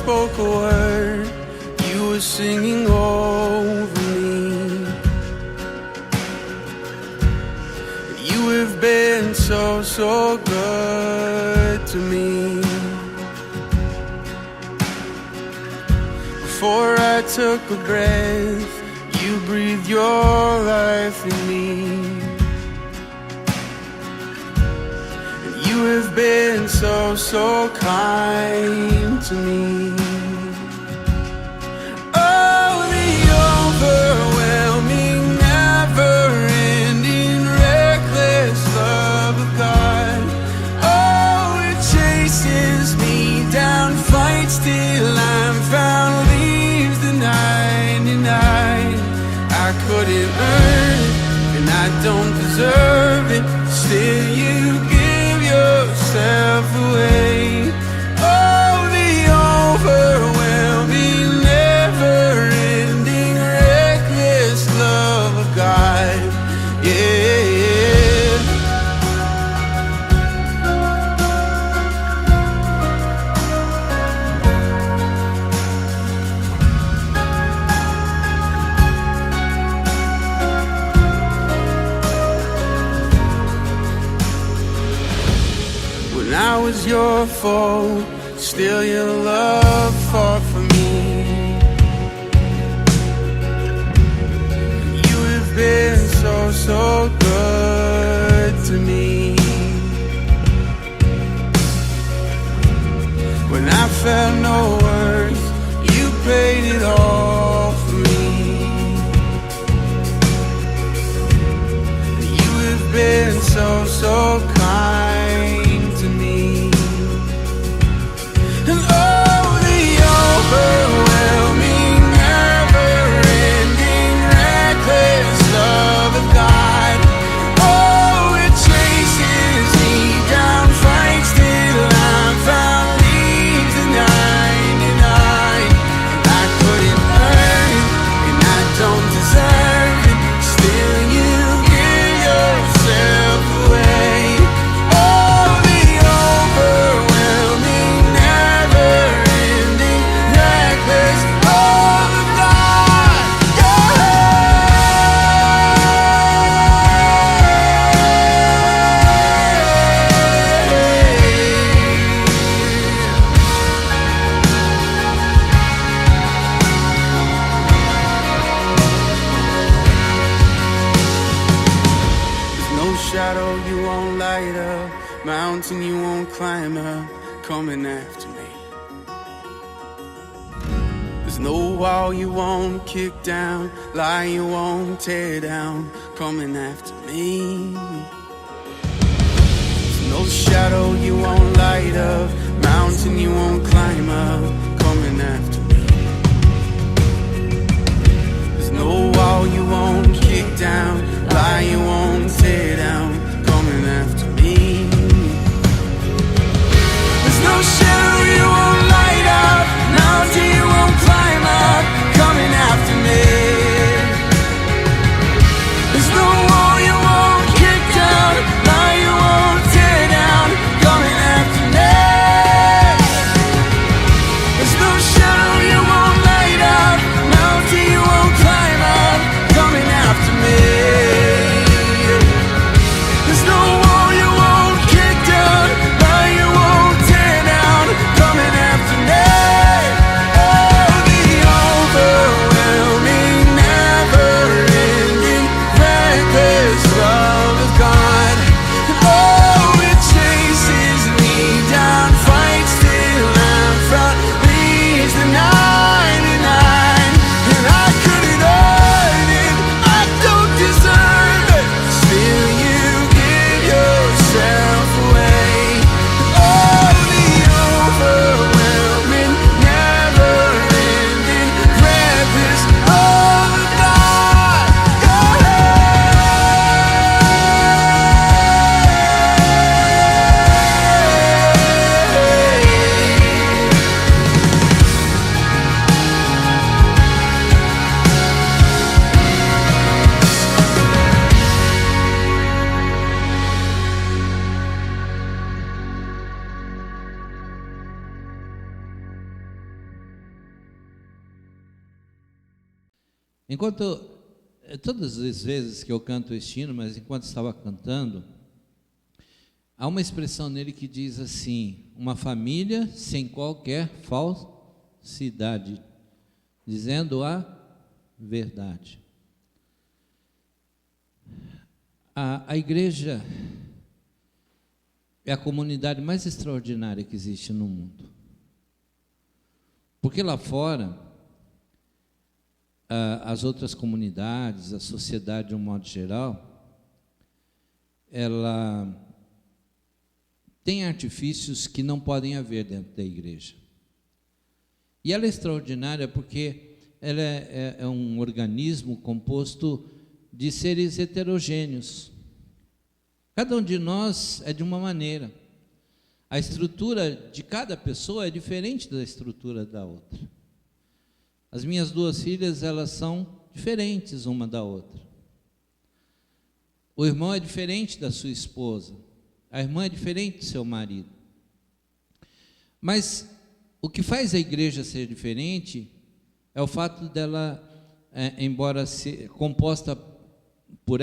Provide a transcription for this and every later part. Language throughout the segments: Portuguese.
spoke a word, you were singing over me. You have been so, so good to me. Before I took a breath, you breathed your life in me. And you have been so, so kind to me. Oh, the overwhelming, never-ending, reckless love of God. Oh, it chases me down, fights till I'm found, leaves the 99. I couldn't earn it, and I don't deserve it. Still you give yourself away. Oh, the overwhelming, never-ending, reckless love of God. Yeah. When I was your foe, still your love fought for me. You have been so, so good to me. When I felt no worth, you paid it all for me. You have been so, so kind to me. And oh, the overwhelming, never-ending, reckless love of God. Oh, it chases me down, fights till I'm found, leaves the 99. I couldn't earn it, and I don't deserve it. Still you give yourself away. Oh, the overwhelming, never-ending, reckless love of God. There's no shadow you won't light up, mountain you won't climb up, coming after me. There's no wall you won't kick down, lie you won't tear down, coming after me. There's no shadow you won't light up, mountain you won't climb up, coming after me. There's no wall you won't kick down, lie you won't tear down, coming after me. There's no shadow you won't light up, mountain you won't climb up, coming after me. There's no wall you won't kick down, lie you won't tear down, coming after me. There's no shadow you won't light up, mountain you won't climb up, coming after me. Todas as vezes que eu canto este hino, mas enquanto estava cantando, há uma expressão nele que diz assim: uma família sem qualquer falsidade, dizendo a verdade. A igreja é a comunidade mais extraordinária que existe no mundo. Porque lá fora, as outras comunidades, a sociedade de um modo geral, ela tem artifícios que não podem haver dentro da igreja. E ela é extraordinária porque ela é um organismo composto de seres heterogêneos. Cada um de nós é de uma maneira. A estrutura de cada pessoa é diferente da estrutura da outra. As minhas duas filhas, elas são diferentes uma da outra. O irmão é diferente da sua esposa. A irmã é diferente do seu marido. Mas o que faz a igreja ser diferente é o fato dela, embora ser composta por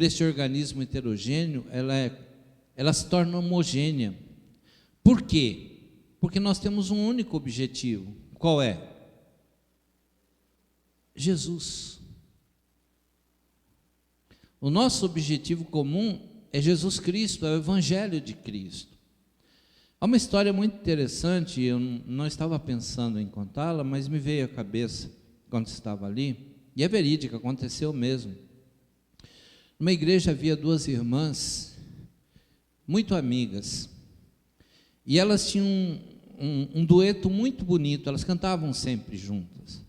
este organismo heterogêneo, ela se torna homogênea. Por quê? Porque nós temos um único objetivo. Qual é? Jesus. O nosso objetivo comum é Jesus Cristo, é o Evangelho de Cristo. Há uma história muito interessante, eu não estava pensando em contá-la, mas me veio à cabeça quando estava ali, e é verídica, aconteceu mesmo. Numa igreja havia duas irmãs, muito amigas, e elas tinham um dueto muito bonito, elas cantavam sempre juntas.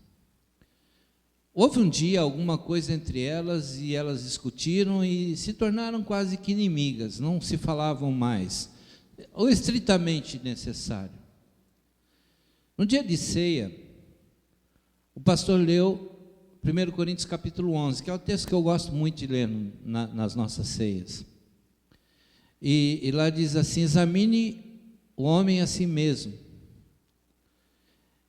Houve um dia alguma coisa entre elas e elas discutiram e se tornaram quase que inimigas, não se falavam mais, ou estritamente necessário. No dia de ceia, o pastor leu 1 Coríntios capítulo 11, que é o texto que eu gosto muito de ler nas nossas ceias. E lá diz assim: examine o homem a si mesmo.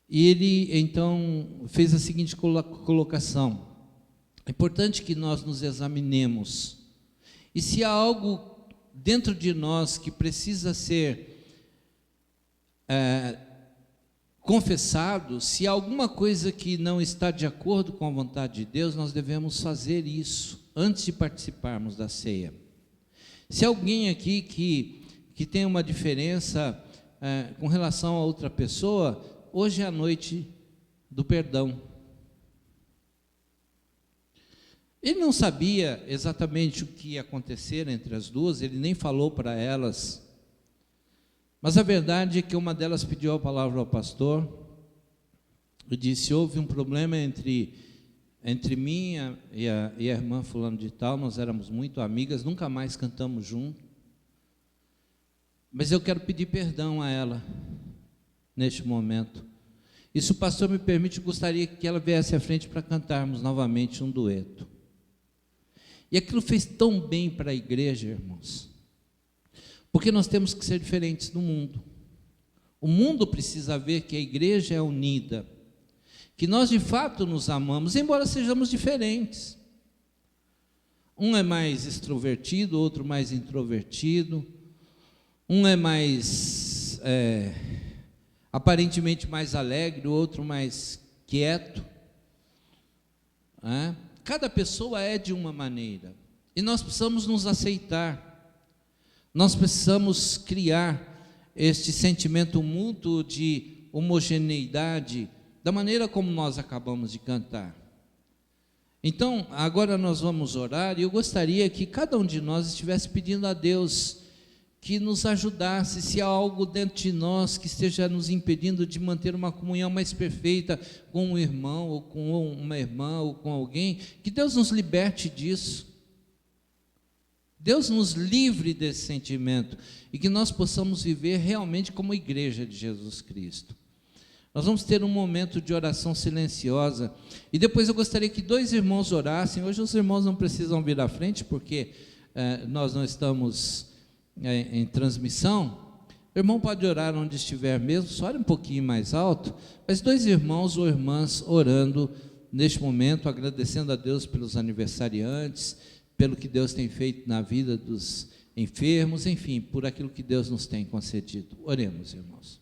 E ele então fez a seguinte colocação: é importante que nós nos examinemos, e se há algo dentro de nós que precisa ser confessado, se há alguma coisa que não está de acordo com a vontade de Deus, nós devemos fazer isso antes de participarmos da ceia. Se alguém aqui que tem uma diferença com relação a outra pessoa, hoje é a noite do perdão. Ele não sabia exatamente o que ia acontecer entre as duas, ele nem falou para elas, mas a verdade é que uma delas pediu a palavra ao pastor e disse: houve um problema entre mim e a irmã fulano de tal, nós éramos muito amigas, nunca mais cantamos juntos, mas eu quero pedir perdão a ela neste momento. E se o pastor me permite, eu gostaria que ela viesse à frente para cantarmos novamente um dueto. E aquilo fez tão bem para a igreja, irmãos, porque nós temos que ser diferentes do mundo. O mundo precisa ver que a igreja é unida, que nós de fato nos amamos, embora sejamos diferentes. Um é mais extrovertido, outro mais introvertido, um é mais aparentemente mais alegre, o outro mais quieto. Cada pessoa é de uma maneira, e nós precisamos nos aceitar. Nós precisamos criar este sentimento mútuo de homogeneidade, da maneira como nós acabamos de cantar. Então, agora nós vamos orar, e eu gostaria que cada um de nós estivesse pedindo a Deus que nos ajudasse, se há algo dentro de nós que esteja nos impedindo de manter uma comunhão mais perfeita com um irmão, ou com uma irmã, ou com alguém, que Deus nos liberte disso. Deus nos livre desse sentimento e que nós possamos viver realmente como igreja de Jesus Cristo. Nós vamos ter um momento de oração silenciosa e depois eu gostaria que dois irmãos orassem. Hoje os irmãos não precisam vir à frente porque nós não estamos em transmissão. O irmão pode orar onde estiver mesmo, só ore um pouquinho mais alto, mas dois irmãos ou irmãs orando neste momento, agradecendo a Deus pelos aniversariantes, pelo que Deus tem feito na vida dos enfermos, enfim, por aquilo que Deus nos tem concedido. Oremos, irmãos.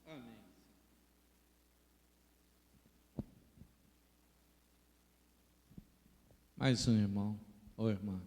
Amém. Mais um irmão ou irmã.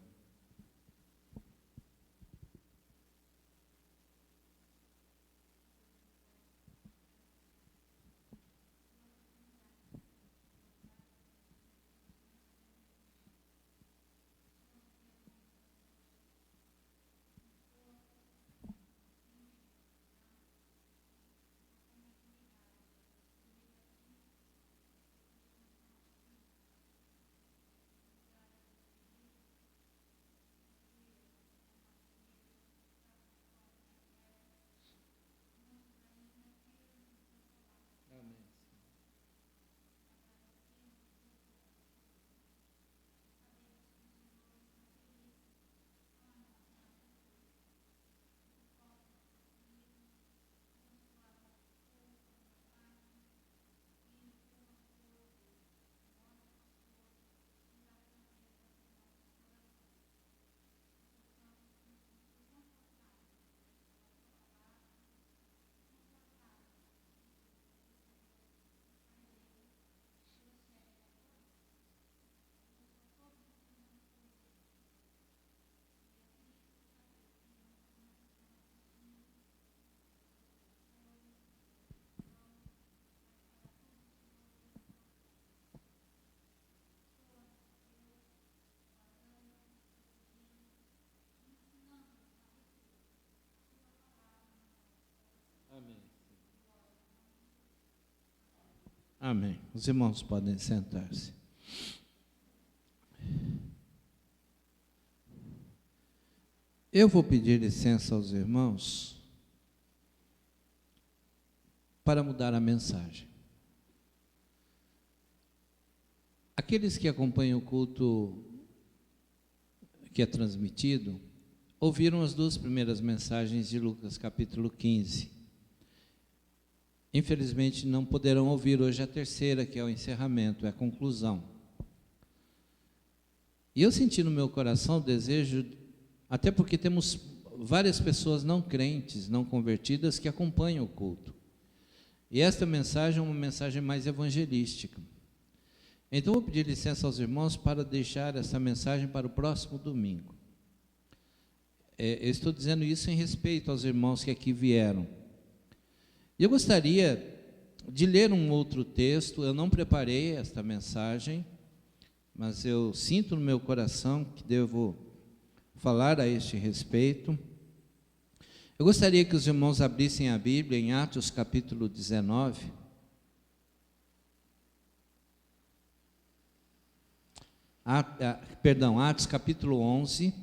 Amém. Os irmãos podem sentar-se. Eu vou pedir licença aos irmãos para mudar a mensagem. Aqueles que acompanham o culto que é transmitido, ouviram as 2 primeiras mensagens de Lucas capítulo 15. Infelizmente não poderão ouvir hoje a terceira, que é o encerramento, é a conclusão. E eu senti no meu coração o desejo, até porque temos várias pessoas não crentes, não convertidas, que acompanham o culto. E esta mensagem é uma mensagem mais evangelística. Então, vou pedir licença aos irmãos para deixar essa mensagem para o próximo domingo. Eu estou dizendo isso em respeito aos irmãos que aqui vieram. Eu gostaria de ler um outro texto. Eu não preparei esta mensagem, mas eu sinto no meu coração que devo falar a este respeito. Eu gostaria que os irmãos abrissem a Bíblia em Atos capítulo 19. Atos capítulo 11,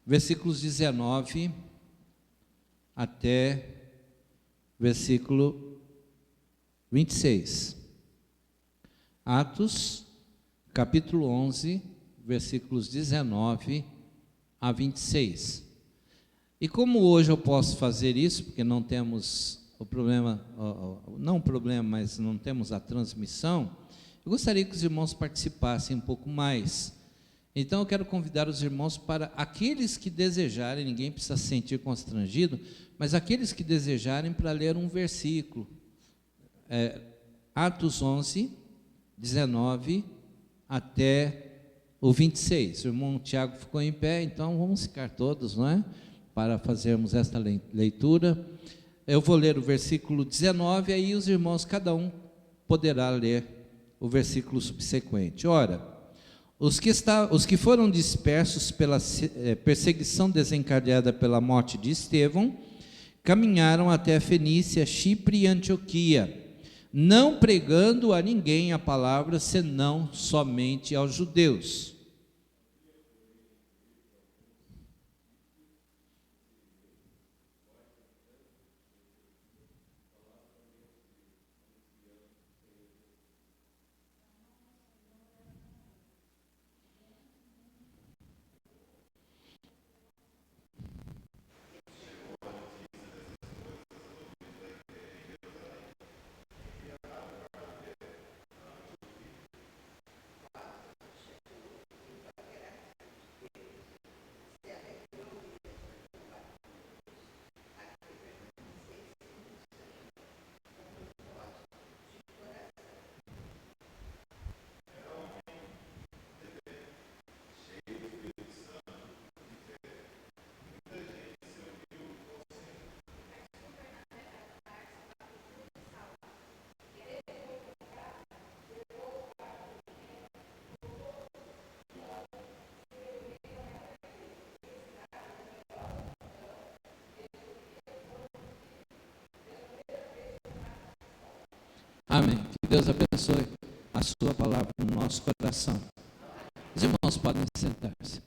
versículos 19 até versículo 26. Atos capítulo 11, versículos 19 a 26. E como hoje eu posso fazer isso, porque não temos o problema, não o problema, mas não temos a transmissão, eu gostaria que os irmãos participassem um pouco mais. Então eu quero convidar os irmãos para aqueles que desejarem, ninguém precisa se sentir constrangido, mas aqueles que desejarem para ler um versículo. Atos 11, 19 até o 26. O irmão Tiago ficou em pé, então vamos ficar todos, não é? Para fazermos esta leitura. Eu vou ler o versículo 19, aí os irmãos, cada um poderá ler o versículo subsequente. Ora, os que foram dispersos pela perseguição desencadeada pela morte de Estevão, caminharam até a Fenícia, Chipre e Antioquia, não pregando a ninguém a palavra, senão somente aos judeus. Amém. Que Deus abençoe a sua palavra no nosso coração. Os irmãos podem sentar-se.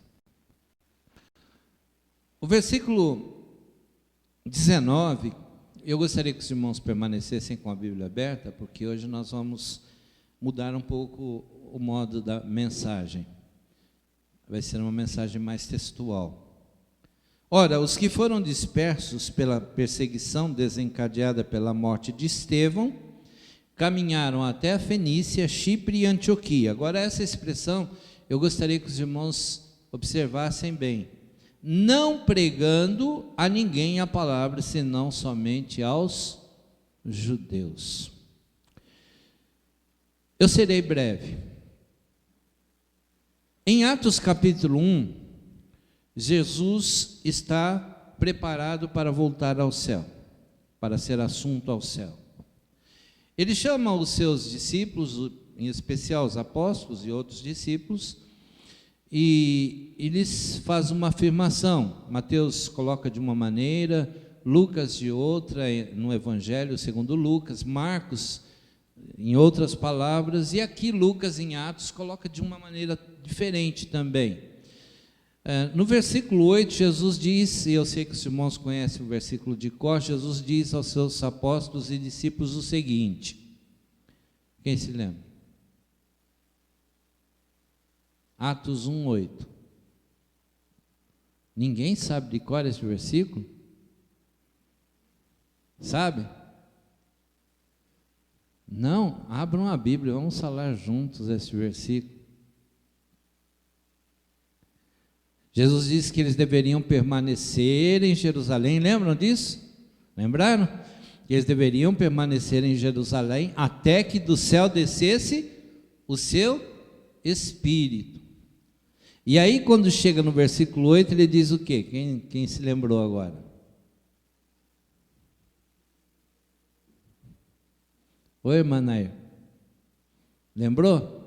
O versículo 19, eu gostaria que os irmãos permanecessem com a Bíblia aberta, porque hoje nós vamos mudar um pouco o modo da mensagem. Vai ser uma mensagem mais textual. Ora, os que foram dispersos pela perseguição desencadeada pela morte de Estevão, caminharam até a Fenícia, Chipre e Antioquia. Agora, essa expressão, eu gostaria que os irmãos observassem bem. Não pregando a ninguém a palavra, senão somente aos judeus. Eu serei breve. Em Atos capítulo 1, Jesus está preparado para voltar ao céu, para ser assunto ao céu. Ele chama os seus discípulos, em especial os apóstolos e outros discípulos, e lhes faz uma afirmação. Mateus coloca de uma maneira, Lucas de outra, no Evangelho segundo Lucas, Marcos em outras palavras, e aqui Lucas em Atos coloca de uma maneira diferente também. No versículo 8, Jesus diz, e eu sei que os irmãos conhecem o versículo de cor, Jesus diz aos seus apóstolos e discípulos o seguinte, quem se lembra? Atos 1:8. Ninguém sabe de cor esse versículo? Sabe? Não? Abram a Bíblia, vamos falar juntos esse versículo. Jesus disse que eles deveriam permanecer em Jerusalém, lembram disso? Lembraram? Que eles deveriam permanecer em Jerusalém até que do céu descesse o seu Espírito. E aí quando chega no versículo 8, ele diz o quê? Quem se lembrou agora? Oi, irmã Nair. Lembrou?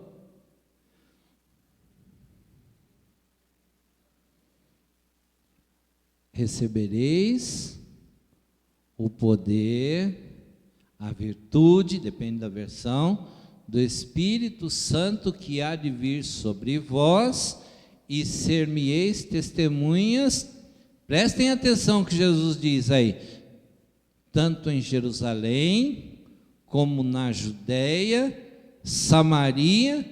Recebereis o poder, a virtude, depende da versão, do Espírito Santo que há de vir sobre vós, e ser-me-eis testemunhas. Prestem atenção que Jesus diz aí, tanto em Jerusalém, como na Judéia, Samaria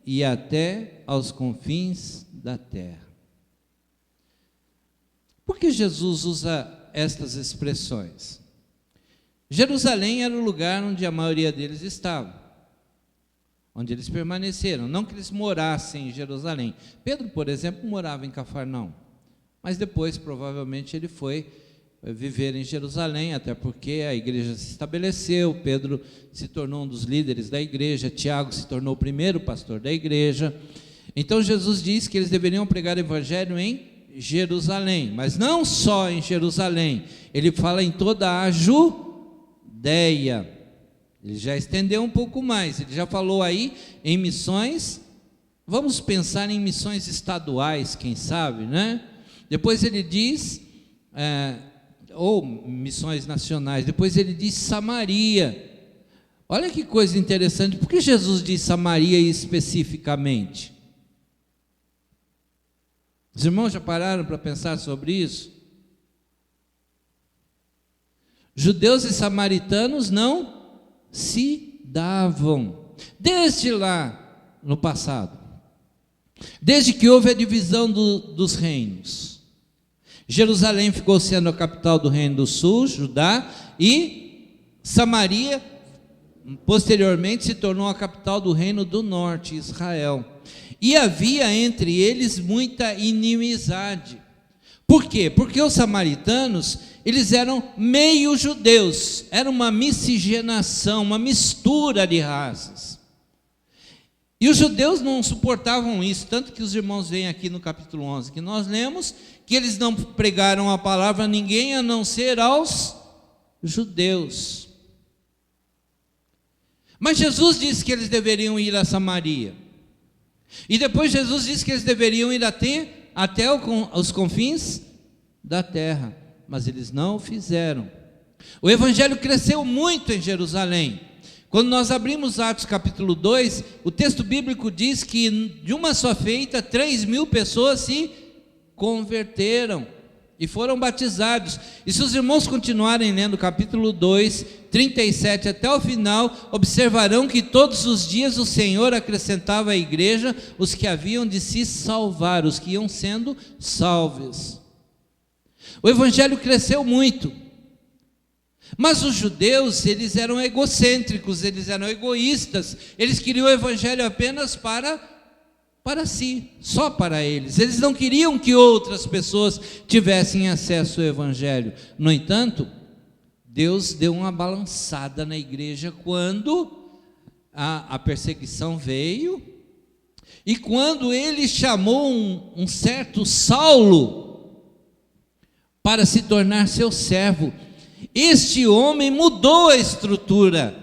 e até aos confins da terra. Por que Jesus usa estas expressões? Jerusalém era o lugar onde a maioria deles estava, onde eles permaneceram, não que eles morassem em Jerusalém. Pedro, por exemplo, morava em Cafarnaum, mas depois provavelmente ele foi viver em Jerusalém, até porque a igreja se estabeleceu, Pedro se tornou um dos líderes da igreja, Tiago se tornou o primeiro pastor da igreja. Então Jesus diz que eles deveriam pregar o evangelho em Jerusalém, mas não só em Jerusalém, ele fala em toda a Judéia. Ele já estendeu um pouco mais, ele já falou aí em missões, vamos pensar em missões estaduais, quem sabe, né? Depois ele diz, ou missões nacionais, depois ele diz Samaria. Olha que coisa interessante, por que Jesus diz Samaria especificamente? Os irmãos já pararam para pensar sobre isso? Judeus e samaritanos não se davam, desde lá no passado, desde que houve a divisão dos reinos. Jerusalém ficou sendo a capital do reino do sul, Judá, e Samaria posteriormente se tornou a capital do reino do norte, Israel. E havia entre eles muita inimizade. Por quê? Porque os samaritanos, eles eram meio judeus, era uma miscigenação, uma mistura de raças. E os judeus não suportavam isso, tanto que os irmãos veem aqui no capítulo 11, que nós lemos, que eles não pregaram a palavra a ninguém, a não ser aos judeus. Mas Jesus disse que eles deveriam ir a Samaria. E depois Jesus disse que eles deveriam ir até os confins da terra, mas eles não o fizeram. O evangelho cresceu muito em Jerusalém. Quando nós abrimos Atos capítulo 2, o texto bíblico diz que de uma só feita 3.000 pessoas se converteram e foram batizados. E se os irmãos continuarem lendo o capítulo 2, 37 até o final, observarão que todos os dias o Senhor acrescentava à igreja os que haviam de se salvar, os que iam sendo salvos. O evangelho cresceu muito, mas os judeus, eles eram egocêntricos, eles eram egoístas, eles queriam o evangelho apenas para si, só para eles. Eles não queriam que outras pessoas tivessem acesso ao evangelho. No entanto, Deus deu uma balançada na igreja quando a perseguição veio, e quando ele chamou um certo Saulo para se tornar seu servo. Este homem mudou a estrutura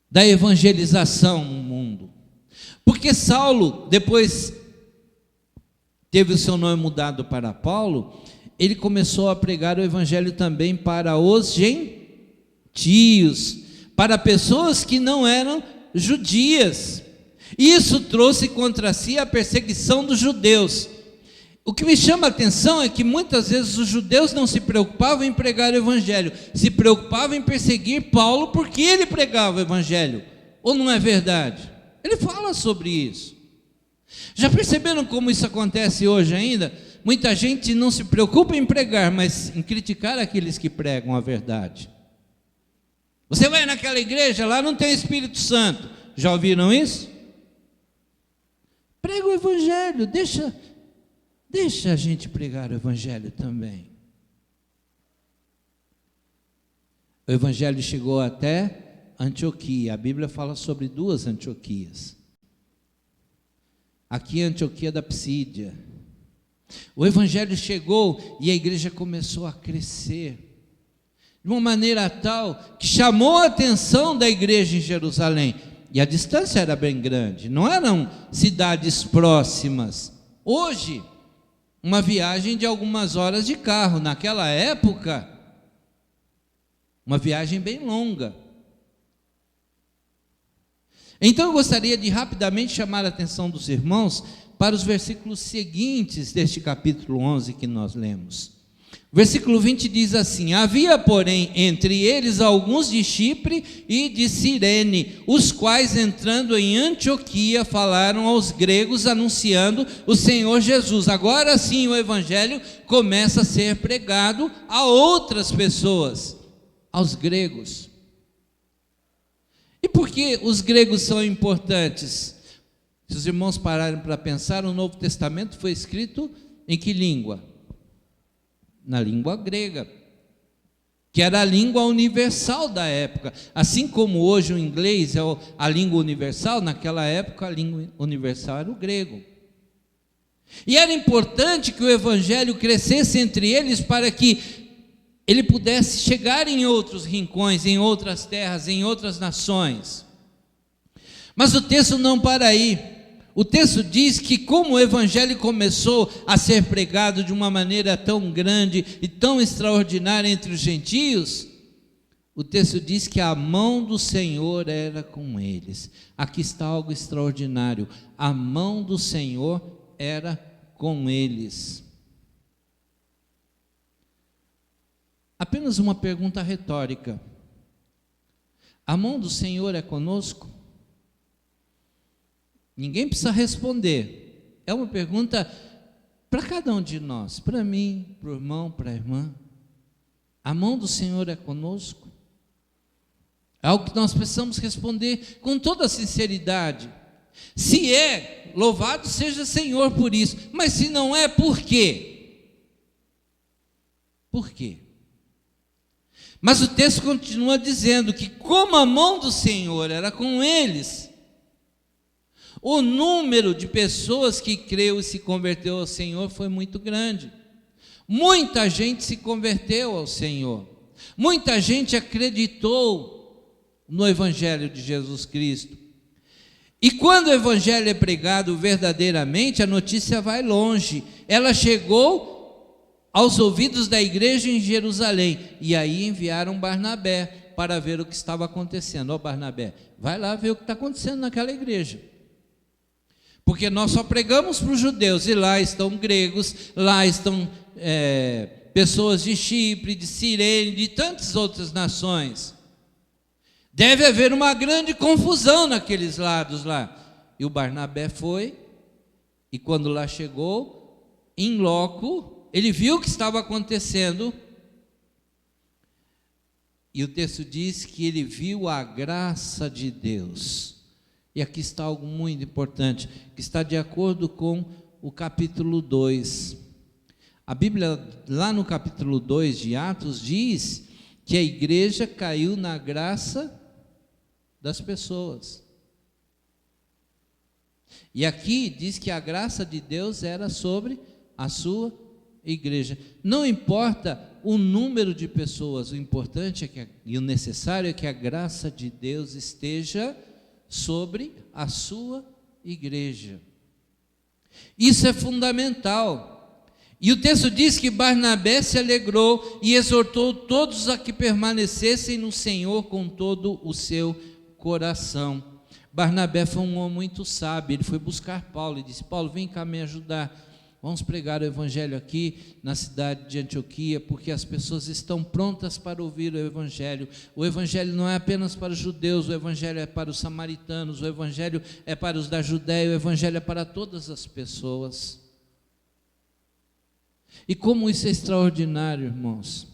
da evangelização no mundo, porque Saulo, depois teve o seu nome mudado para Paulo, ele começou a pregar o evangelho também para os tios, para pessoas que não eram judias. Isso trouxe contra si a perseguição dos judeus. O que me chama a atenção é que muitas vezes os judeus não se preocupavam em pregar o evangelho, se preocupavam em perseguir Paulo porque ele pregava o evangelho. Ou não é verdade? Ele fala sobre isso. Já perceberam como isso acontece hoje ainda? Muita gente não se preocupa em pregar, mas em criticar aqueles que pregam a verdade. Você vai naquela igreja, lá não tem Espírito Santo. Já ouviram isso? Prega o evangelho, deixa a gente pregar o evangelho também. O evangelho chegou até Antioquia. A Bíblia fala sobre 2 Antioquias. Aqui é Antioquia da Psídia. O evangelho chegou e a igreja começou a crescer de uma maneira tal que chamou a atenção da igreja em Jerusalém. E a distância era bem grande, não eram cidades próximas. Hoje, uma viagem de algumas horas de carro. Naquela época, uma viagem bem longa. Então eu gostaria de rapidamente chamar a atenção dos irmãos para os versículos seguintes deste capítulo 11 que nós lemos. Versículo 20 diz assim: havia, porém, entre eles alguns de Chipre e de Cirene, os quais, entrando em Antioquia, falaram aos gregos, anunciando o Senhor Jesus. Agora sim o evangelho começa a ser pregado a outras pessoas, aos gregos. E por que os gregos são importantes? Se os irmãos pararem para pensar, o Novo Testamento foi escrito em que língua? Na língua grega, que era a língua universal da época. Assim como hoje o inglês é a língua universal, naquela época a língua universal era o grego. E era importante que o evangelho crescesse entre eles para que ele pudesse chegar em outros rincões, em outras terras, em outras nações. Mas o texto não para aí. O texto diz que como o evangelho começou a ser pregado de uma maneira tão grande e tão extraordinária entre os gentios, o texto diz que a mão do Senhor era com eles. Aqui está algo extraordinário. A mão do Senhor era com eles. Apenas uma pergunta retórica. A mão do Senhor é conosco? Ninguém precisa responder. É uma pergunta para cada um de nós, para mim, para o irmão, para a irmã. A mão do Senhor é conosco? É algo que nós precisamos responder com toda a sinceridade. Se é, louvado seja o Senhor por isso. Mas se não é, por quê? Por quê? Mas o texto continua dizendo que como a mão do Senhor era com eles, o número de pessoas que creu e se converteu ao Senhor foi muito grande. Muita gente se converteu ao Senhor. Muita gente acreditou no Evangelho de Jesus Cristo. E quando o Evangelho é pregado verdadeiramente, a notícia vai longe. Ela chegou aos ouvidos da igreja em Jerusalém. E aí enviaram Barnabé para ver o que estava acontecendo. Ó Barnabé, vai lá ver o que está acontecendo naquela igreja. Porque nós só pregamos para os judeus, e lá estão gregos, lá estão pessoas de Chipre, de Cirene, de tantas outras nações. Deve haver uma grande confusão naqueles lados lá. E o Barnabé foi, e quando lá chegou, em loco, ele viu o que estava acontecendo, e o texto diz que ele viu a graça de Deus. E aqui está algo muito importante, que está de acordo com o capítulo 2. A Bíblia, lá no capítulo 2 de Atos, diz que a igreja caiu na graça das pessoas. E aqui diz que a graça de Deus era sobre a sua igreja. Não importa o número de pessoas, o importante e o necessário é que a graça de Deus esteja sobre a sua igreja. Isso é fundamental. E o texto diz que Barnabé se alegrou e exortou todos a que permanecessem no Senhor com todo o seu coração. Barnabé foi um homem muito sábio. Ele foi buscar Paulo e disse: Paulo, vem cá me ajudar. Vamos pregar o evangelho aqui na cidade de Antioquia, porque as pessoas estão prontas para ouvir o evangelho. O evangelho não é apenas para os judeus, o evangelho é para os samaritanos, o evangelho é para os da Judéia, o evangelho é para todas as pessoas. E como isso é extraordinário, irmãos,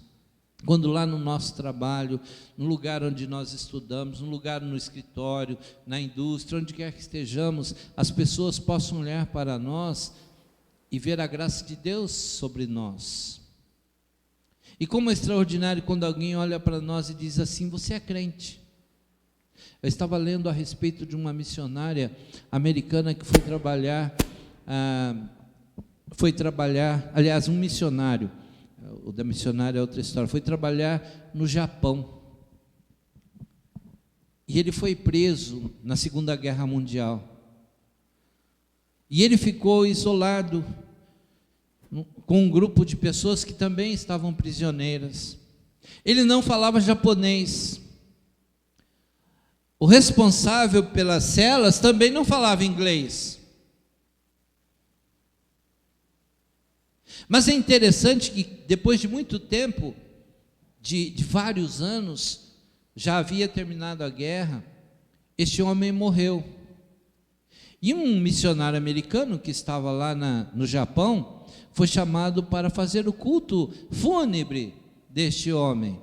quando lá no nosso trabalho, no lugar onde nós estudamos, no lugar no escritório, na indústria, onde quer que estejamos, as pessoas possam olhar para nós e ver a graça de Deus sobre nós. E como é extraordinário quando alguém olha para nós e diz assim: você é crente. Eu estava lendo a respeito de uma missionária americana que foi trabalhar, aliás, um missionário, o da missionária é outra história, foi trabalhar no Japão. E ele foi preso na Segunda Guerra Mundial. E ele ficou isolado com um grupo de pessoas que também estavam prisioneiras. Ele não falava japonês. O responsável pelas celas também não falava inglês. Mas é interessante que depois de muito tempo, de vários anos, já havia terminado a guerra, este homem morreu. E um missionário americano que estava lá no Japão foi chamado para fazer o culto fúnebre deste homem.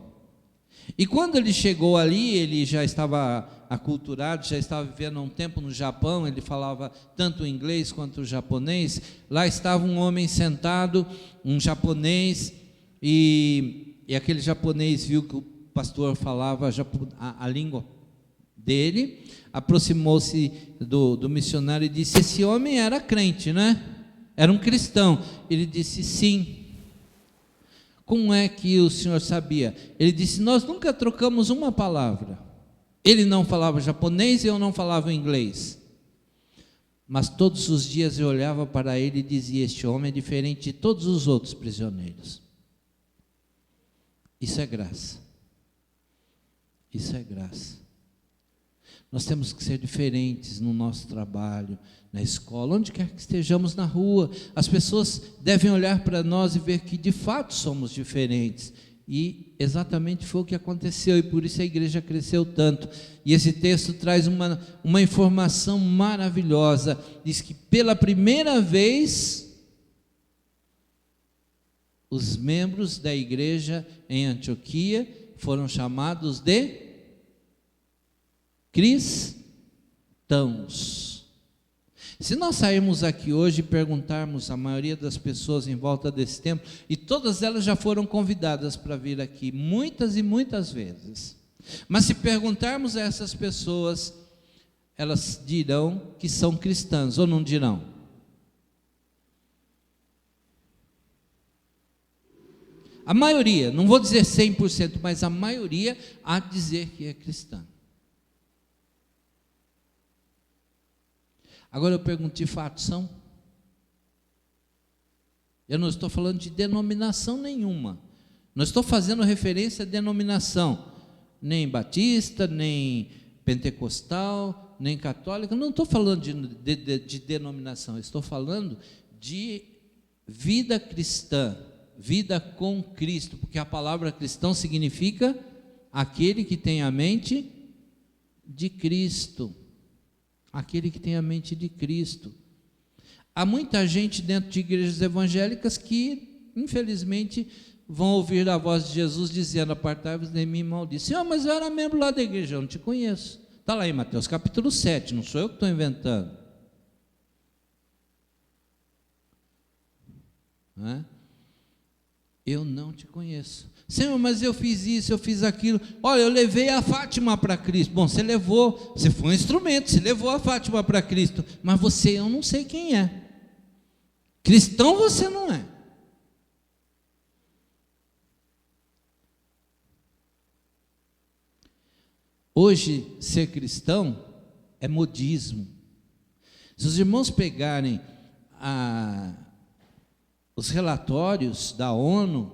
E quando ele chegou ali, ele já estava aculturado, já estava vivendo há um tempo no Japão, ele falava tanto o inglês quanto o japonês. Lá estava um homem sentado, um japonês, e aquele japonês viu que o pastor falava a língua dele, aproximou-se do missionário e disse: esse homem era crente, né? Era um cristão. Ele disse: sim. Como é que o senhor sabia? Ele disse: nós nunca trocamos uma palavra. Ele não falava japonês e eu não falava inglês. Mas todos os dias eu olhava para ele e dizia: este homem é diferente de todos os outros prisioneiros. Isso é graça. Isso é graça. Nós temos que ser diferentes no nosso trabalho, na escola, onde quer que estejamos, na rua. As pessoas devem olhar para nós e ver que de fato somos diferentes. E exatamente foi o que aconteceu, e por isso a igreja cresceu tanto. E esse texto traz uma informação maravilhosa. Diz que pela primeira vez os membros da igreja em Antioquia foram chamados de cristãos. Se nós sairmos aqui hoje e perguntarmos a maioria das pessoas em volta desse templo, e todas elas já foram convidadas para vir aqui, muitas e muitas vezes, mas se perguntarmos a essas pessoas, elas dirão que são cristãs, ou não dirão? A maioria, não vou dizer 100%, mas a maioria há de dizer que é cristã. Agora eu pergunto: de fato são? Eu não estou falando de denominação nenhuma, não estou fazendo referência a denominação, nem batista, nem pentecostal, nem católica, não estou falando de denominação, estou falando de vida cristã, vida com Cristo, porque a palavra cristão significa aquele que tem a mente de Cristo. Aquele que tem a mente de Cristo. Há muita gente dentro de igrejas evangélicas que, infelizmente, vão ouvir a voz de Jesus dizendo: apartai-vos de mim, maldito. Senhor, mas eu era membro lá da igreja, eu não te conheço. Está lá em Mateus capítulo 7, não sou eu que estou inventando. Não é? Eu não te conheço. Senhor, mas eu fiz isso, eu fiz aquilo. Olha, eu levei a Fátima para Cristo. Bom, você levou, você foi um instrumento, você levou a Fátima para Cristo, mas você, eu não sei quem é. Cristão você não é. Hoje, ser cristão é modismo. Se os irmãos pegarem os relatórios da ONU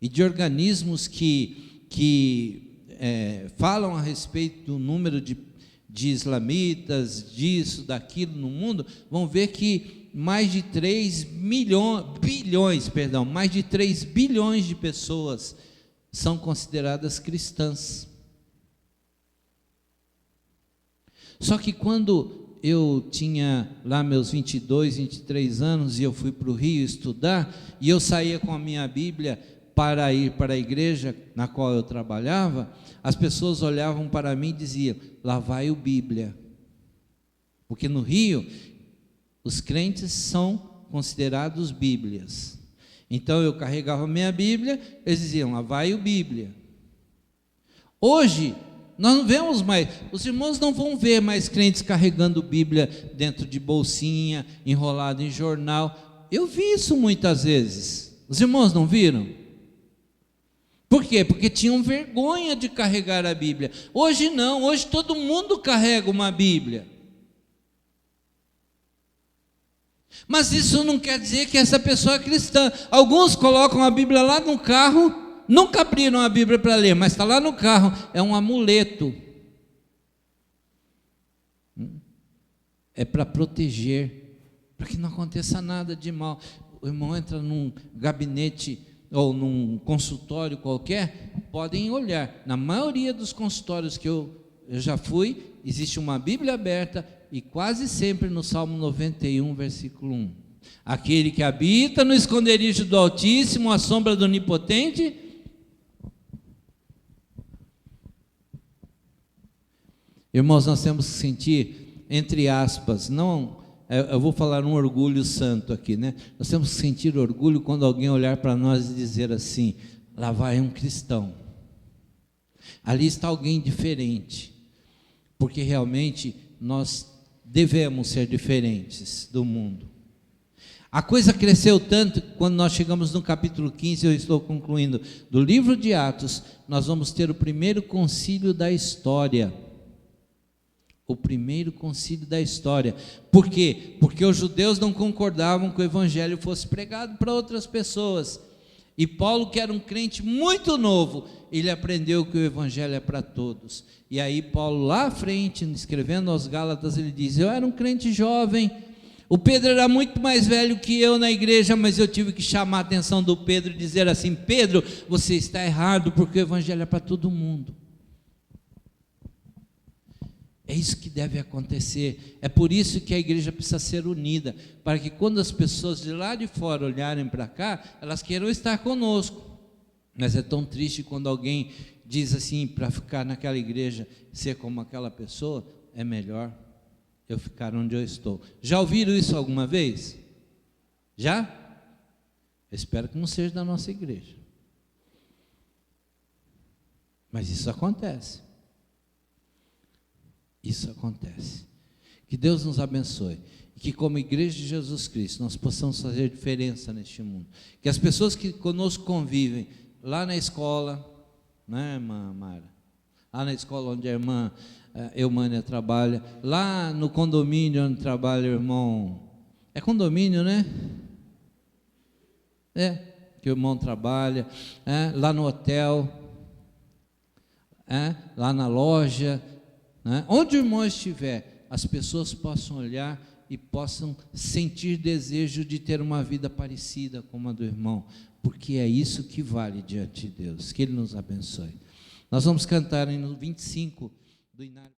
e de organismos que falam a respeito do número de islamitas, disso, daquilo no mundo, vão ver que mais de 3 bilhões de pessoas são consideradas cristãs. Só que quando eu tinha lá meus 22, 23 anos e eu fui para o Rio estudar, e eu saía com a minha Bíblia para ir para a igreja na qual eu trabalhava, as pessoas olhavam para mim e diziam: lá vai o Bíblia. Porque no Rio, os crentes são considerados Bíblias. Então eu carregava a minha Bíblia, eles diziam: lá vai o Bíblia. Hoje, nós não vemos mais, os irmãos não vão ver mais crentes carregando Bíblia dentro de bolsinha, enrolado em jornal. Eu vi isso muitas vezes. Os irmãos não viram? Por quê? Porque tinham vergonha de carregar a Bíblia. Hoje não, hoje todo mundo carrega uma Bíblia. Mas isso não quer dizer que essa pessoa é cristã. Alguns colocam a Bíblia lá no carro, nunca abriram a Bíblia para ler, mas está lá no carro, é um amuleto. É para proteger, para que não aconteça nada de mal. O irmão entra num gabinete ou num consultório qualquer, podem olhar. Na maioria dos consultórios que eu já fui, existe uma Bíblia aberta, e quase sempre no Salmo 91, versículo 1. Aquele que habita no esconderijo do Altíssimo, à sombra do Onipotente. Irmãos, nós temos que sentir, entre aspas, não, eu vou falar um orgulho santo aqui, né? Nós temos que sentir orgulho quando alguém olhar para nós e dizer assim: lá vai um cristão. Ali está alguém diferente, porque realmente nós devemos ser diferentes do mundo. A coisa cresceu tanto que quando nós chegamos no capítulo 15, eu estou concluindo, do livro de Atos, nós vamos ter o primeiro concílio da história. O primeiro concílio da história. Por quê? Porque os judeus não concordavam que o evangelho fosse pregado para outras pessoas. E Paulo, que era um crente muito novo, ele aprendeu que o evangelho é para todos. E aí Paulo lá à frente, escrevendo aos Gálatas, ele diz: eu era um crente jovem, o Pedro era muito mais velho que eu na igreja, mas eu tive que chamar a atenção do Pedro e dizer assim: Pedro, você está errado, porque o evangelho é para todo mundo. É isso que deve acontecer. É por isso que a igreja precisa ser unida, para que quando as pessoas de lá de fora olharem para cá, elas queiram estar conosco. Mas é tão triste quando alguém diz assim: para ficar naquela igreja, ser como aquela pessoa, é melhor eu ficar onde eu estou. Já ouviram isso alguma vez? Já? Eu espero que não seja da nossa igreja. Mas isso acontece. Isso acontece. Que Deus nos abençoe. E que como igreja de Jesus Cristo, nós possamos fazer diferença neste mundo. Que as pessoas que conosco convivem, lá na escola, né, irmã Mara? Lá na escola onde a irmã Eumânia trabalha, lá no condomínio onde trabalha o irmão... É condomínio, né? É, que o irmão trabalha, lá no hotel, lá na loja... Onde o irmão estiver, as pessoas possam olhar e possam sentir desejo de ter uma vida parecida com a do irmão, porque é isso que vale diante de Deus. Que Ele nos abençoe. Nós vamos cantar no 25 do Inário.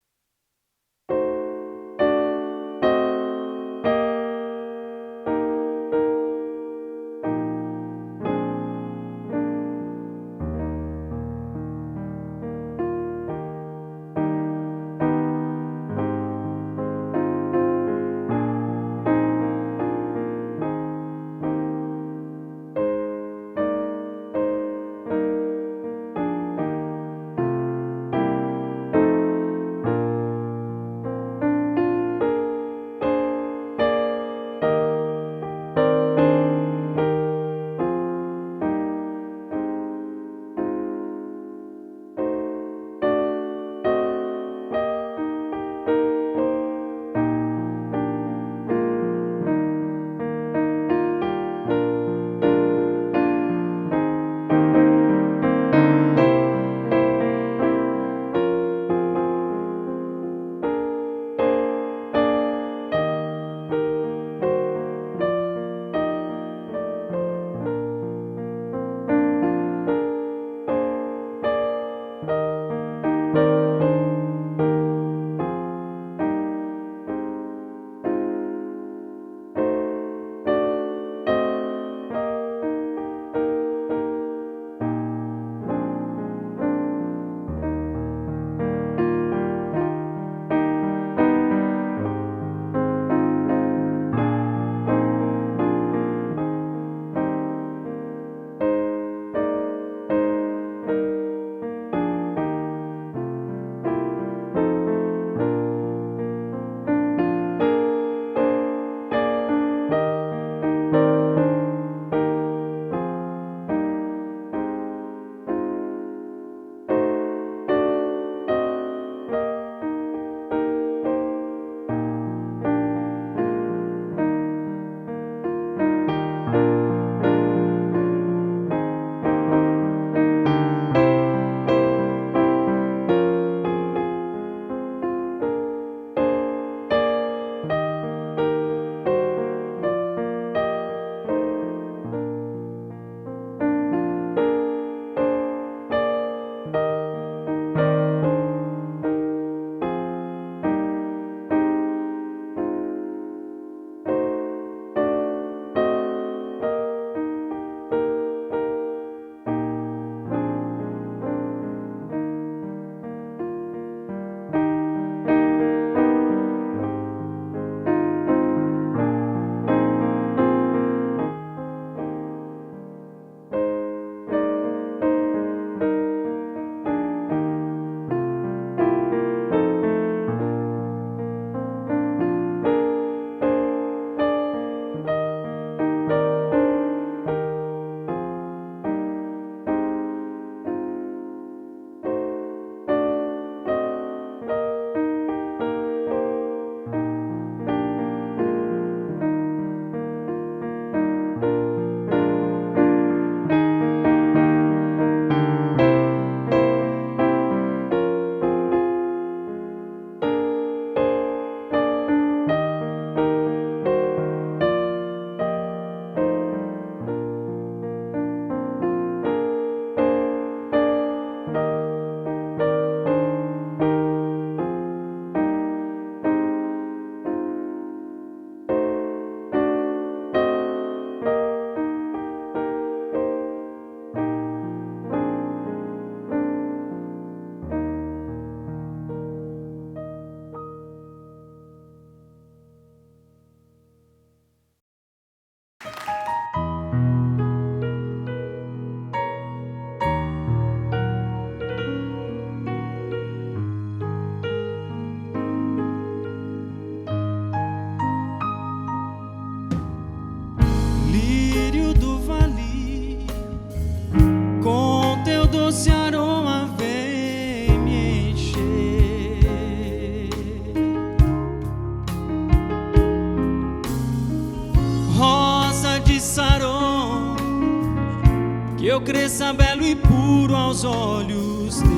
que eu cresça belo e puro aos olhos teus.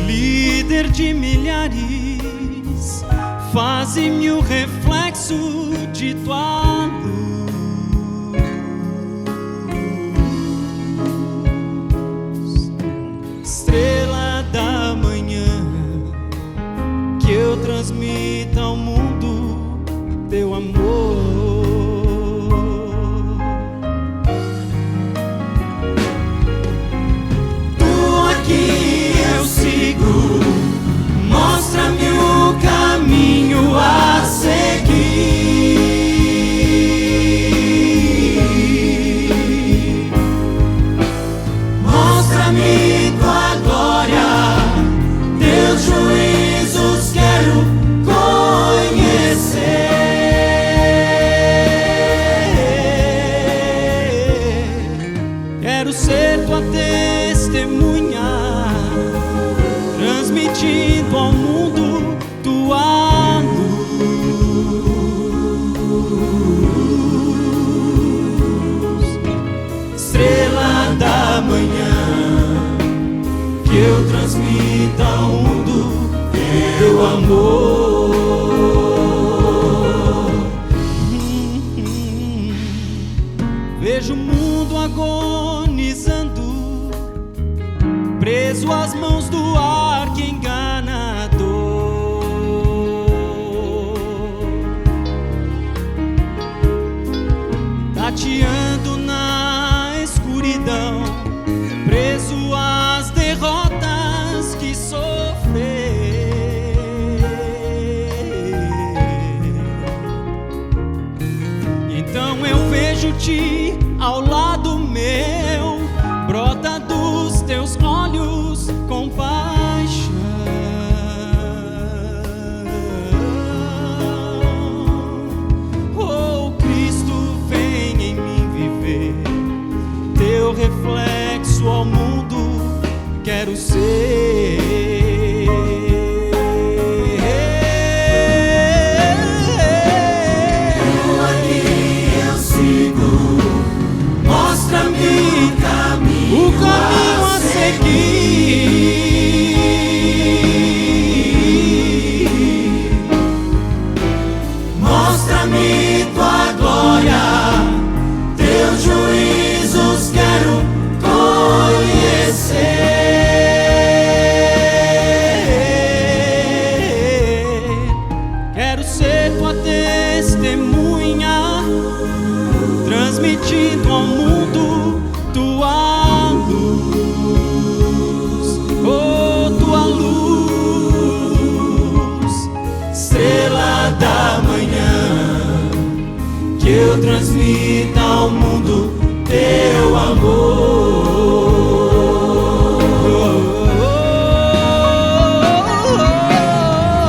Líder de milhares, faze-me o reflexo de tua luz. Estrela da manhã, que eu transmita ao mundo teu amor. Tua que eu sigo, mostra-me o caminho a seguir. Mostra-me tua glória, teus juízos quero conhecer. Quero ser tua testemunha, transmitindo ao mundo tua luz. Estrela da manhã, que eu transmita ao mundo teu amor. Vejo o mundo agonizando, preso às mãos do arco enganador. Tateando na escuridão, preso às derrotas que sofrer. Então eu vejo-te ao lado meu, brota dos teus olhos compaixão. Oh Cristo, vem em mim viver, teu reflexo ao mundo quero ser. Tua que eu sigo, mostra-me o caminho a seguir. Mostra-me tua glória, teus juízos quero conhecer. Quero ser tua testemunha, transmitindo ao mundo tua luz. Oh, tua luz, estrela da manhã, que eu transmita ao mundo teu amor.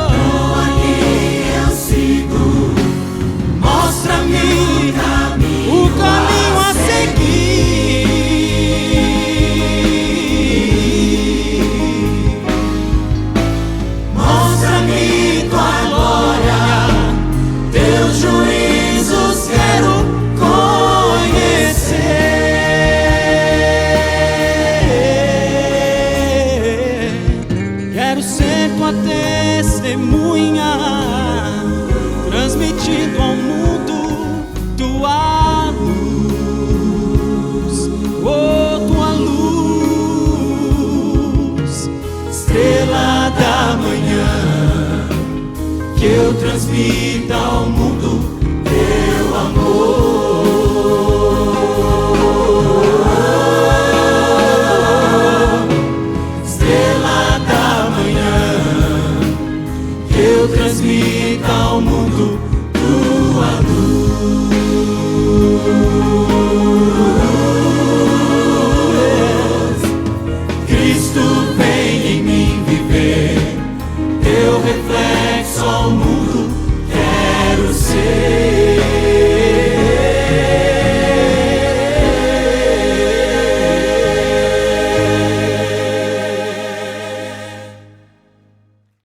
Tua que eu sigo, mostra-me o caminho a seguir. Mostra-me tua glória, teus juízos quero conhecer. Quero ser tua testemunha, transmitindo ao mundo tua luz. Oh, tua luz, estrela da manhã, que eu transmita ao mundo teu amor. Estrela da manhã, que eu transmita ao mundo tua luz.